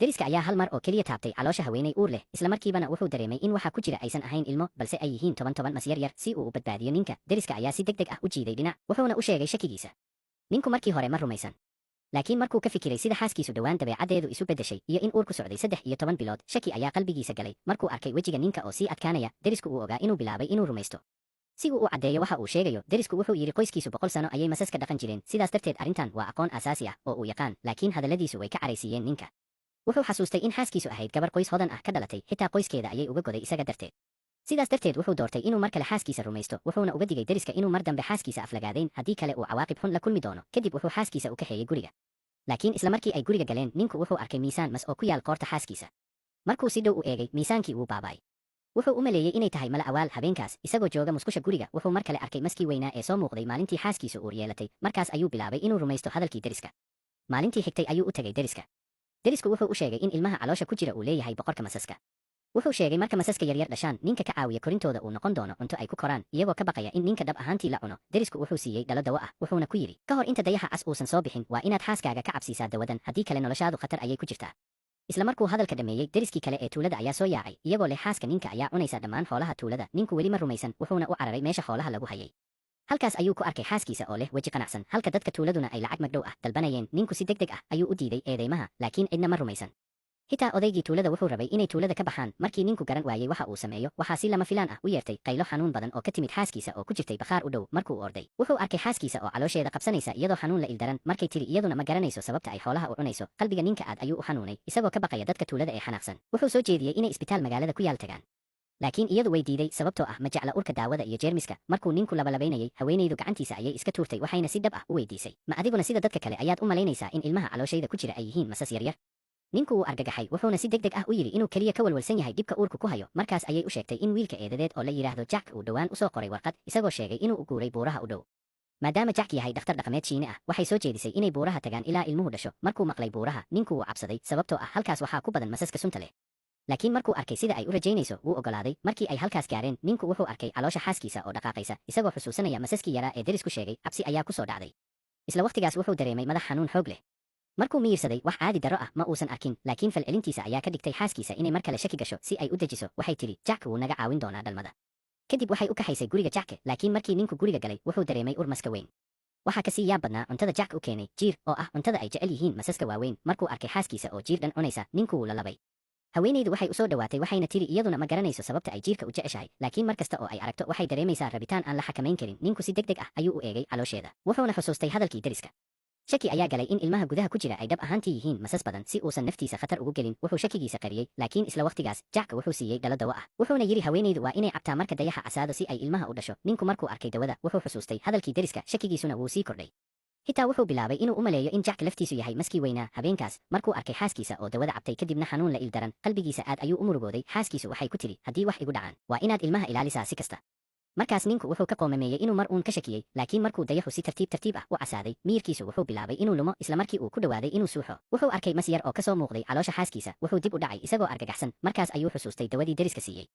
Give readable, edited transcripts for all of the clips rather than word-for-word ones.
deriska ayaa hal mar oo keliya taabtay caloosha haweeney uur leh isla markiibana wuxuu dareemay in waxa ku jira aysan ahayn ilmo balse ay yihiin toban mas yar si uu u badbaadiyo ninka. Deriska ayaa si degdeg ah u jiiday dhinac wuxuuna u sheegay shakigiisa. Ninku markii hore ma rumaysan, laakiin markuu ka fikiray sida xaaskiisu dhowaan dabeecaddeedu isu beddeshay iyo in uur ku socday 13 bilood, shaki ayaa qalbigiisa galay. Markuu arkay wejiga ninka oo sii adkaanaya, derisku uu ogaa inuu bilaabay inuu rumaysto. Si uu u caddeeyo waxa uu sheegayo, derisku wuxuu yidhi qoyskiisu 100 sano ayay masaska dhaqan jireen, sidaas darteed arrintan waa aqoon aasaasi ah oo uu yaqaan. Laakiin hadalladiisu way ka caraysiiyeen ninka. Wuxuu xasuustay in xaaskiisu ahayd gabar qoys hodan ah ka dhalatay, xitaa qoyskeeda ayay uga goday isaga darteed. Sidaas darteed wuxuu doortay inuu mar kale xaaskiisa rumaysto, wuxuuna uga digay deriska inuu mar dambe xaaskiisa aflagaadayn haddii kale uu cawaaqib xun la kulmi doono. Kadib wuxuu xaaskiisa u kaxeeyey guriga. Laakiin isla markii ay guriga galeen, ninku wuxuu arkay miisaan mas oo ku yaal qoorta xaaskiisa. Markuu si dhow u eegay, miisaankii wuu baaba'ay. Wuxuu u maleeyay inay tahay mala awaal. Habeenkaas isagoo jooga musqusha guriga, wuxuu mar kale arkay maskii weynaa ee soo muuqday maalintii xaaskiisu uur yeelatay. Markaas ayuu bilaabay inuu rumaysto hadalkii deriska. Maalintii xigtay ayuu u tagay deriska. Derisku wuxuu u sheegay in ilmaha caloosha ku jira uu leeyahay boqorka masaska. Wuxuu sheegay marka masaska yaryar dhashaan, ninka ka caawiya korintooda uu noqon doono cunto ay ku koraan, iyagoo ka baqaya in ninka dhab ahaantii la cuno. Derisku wuxuu siiyey dhalo dawo ah, wuxuuna ku yidhi, ka hor inta dayaxa cas uusan soo bixin, waa inaad xaaskaaga ka cabsiisaa dawadan, haddii kale noloshaadu khatar ayay ku jirtaa. Isla markuu hadalka dhameeyey, deriskii kale ee tuulada ayaa soo yaacay, iyagoo leh xaaska ninka ayaa cunaysa dhammaan xoolaha tuulada. Ninku weli ma rumaysan, wuxuuna u cararay meesha xoolaha lagu hayay. Halkaas ayuu ku arkay xaaskiisa oo leh weji qanacsan, halka dadka tuuladuna ay lacag magdhow ah dalbanayeen. Ninku si degdeg ah ayuu u diiday eedeymaha, laakiin cidna ma rumaysan. Xitaa odaygii tuulada wuxuu rabay inay tuulada ka baxaan. Markii ninku garan waayey waxa uu sameeyo, waxaa si lama filaan ah u yeertay qaylo xanuun badan oo ka timid xaaskiisa oo ku jirtay bakhaar u dhow. Markuu orday, wuxuu arkay xaaskiisa oo caloosheeda qabsanaysa iyadoo xanuun la ildaran. Markay tiri iyaduna ma garanayso sababta ay xoolaha u cunayso, qalbiga ninka aad ayuu u xanuunay, isagoo ka baqaya dadka tuulada ee xanaaqsan. Wuxuu soo jeediyey inay isbitaal magaalada ku yaal tagaan, laakiin iyadu way diiday sababtoo ah ma jecla urka daawada iyo jeermiska. Markuu ninku labalabaynayay, haweenaydu gacantiisa ayay iska tuurtay, waxayna si dhab ah u weydiisay, ma adiguna sida dadka kale ayaad u malaynaysaa in ilmaha calooshayda ku jira ay yihiin masas yaryar? Ninku wuu argagaxay, wuxuuna si degdeg ah u yidhi inuu keliya ka walwalsan yahay dhibka uurku ku hayo. Markaas ayay u sheegtay in wiilka eedadeed oo la yidhaahdo Jack uu dhowaan u soo qoray warqad, isagoo sheegay inuu u guuray buuraha u dhow. Maadaama Jack yahay dhakhtar dhaqameed Shiine ah, waxay soo jeedisay inay buuraha tagaan ilaa ilmuhu dhasho. Markuu maqlay buuraha, ninku wuu cabsaday sababtoo ah halkaas waxaa ku badan masaska sunta leh. Laakiin markuu arkay sida ay u rajaynayso, wuu ogolaaday. Markii ay halkaas gaareen, ninku wuxuu arkay caloosha xaaskiisa oo dhaqaaqaysa, isagoo xusuusanaya masaskii yaraa ee derisku sheegay. Cabsi ayaa ku soo dhacday. Isla waqtigaas wuxuu dareemay madax xanuun xoog leh. Markuu miyirsaday, wax caadi darro ah ma uusan arkin, laakiin falcelintiisa ayaa ka dhigtay xaaskiisa inay mar kale shaki gasho. Si ay u dejiso, waxay tiri, Jack wuu naga caawin doonaa dhalmada. Kadib waxay u kaxaysay guriga Jack, laakiin markii ninku guriga galay, wuxuu dareemay ur maska weyn. Waxaa ka sii yaab badnaa cuntada Jack u keenay, jiir oo ah cuntada ay jecel yihiin masaska waaweyn. Markuu arkay xaaskiisa oo jiir dhan cunaysa, ninku wuu la labay. Haweenaydu waxay u soo dhawaatay, waxayna tiri iyaduna ma garanayso sababta ay jiirka u jeceshahay, laakiin mar kasta oo ay aragto waxay dareemaysaa rabitaan aan la xakamayn karin. Ninku si degdeg ah ayuu u eegay caloosheeda, wuxuuna xusuustay hadalkii deriska. Shaki ayaa galay in ilmaha gudaha ku jira ay dhab ahaantii yihiin masas badan. Si uusan naftiisa khatar ugu gelin, wuxuu shakigiisa qariyey, laakiin isla waqtigaas Jack wuxuu siiyey dhalo dawo ah, wuxuuna yidhi haweenaydu waa inay cabtaa marka dayaxa casaado si ay ilmaha u dhasho. Ninku markuu arkay dawada, wuxuu xusuustay hadalkii deriska, shakigiisuna wuu sii kordhay. Xitaa wuxuu bilaabay inuu u maleeyo in Jack laftiisu yahay maskii weynaa. Habeenkaas markuu arkay xaaskiisa oo dawada cabtay kadibna xanuun la ildaran, qalbigiisa aad ayuu u murugooday. Xaaskiisu waxay ku tiri, haddii wax igu dhacaan, waa inaad ilmaha ilaalisaa si kasta. Markaas ninku wuxuu ka qoomameeyey inuu mar uun ka shakiyey, laakiin markuu dayaxu si tartiib ah u casaaday, miyirkiisu wuxuu bilaabay inuu lumo. Isla markii uu ku dhawaaday inuu suuxo, wuxuu arkay mas yar oo ka soo muuqday caloosha xaaskiisa. Wuxuu dib u dhacay isagoo argagaxsan. Markaas ayuu xusuustay dawadii deriska siiyey.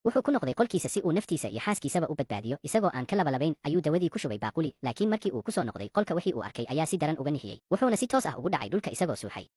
Wuxuu ku noqday qolkiisa si uu naftiisa iyo xaaskiisaba u badbaadiyo. Isagoo aan ka labalabayn ayuu dawadii ku shubay baaquli, laakiin markii uu ku soo noqday qolka wixii uu arkay ayaa si daran uga nixiyey, wuxuuna si toos ah ugu dhacay dhulka isagoo suuxay.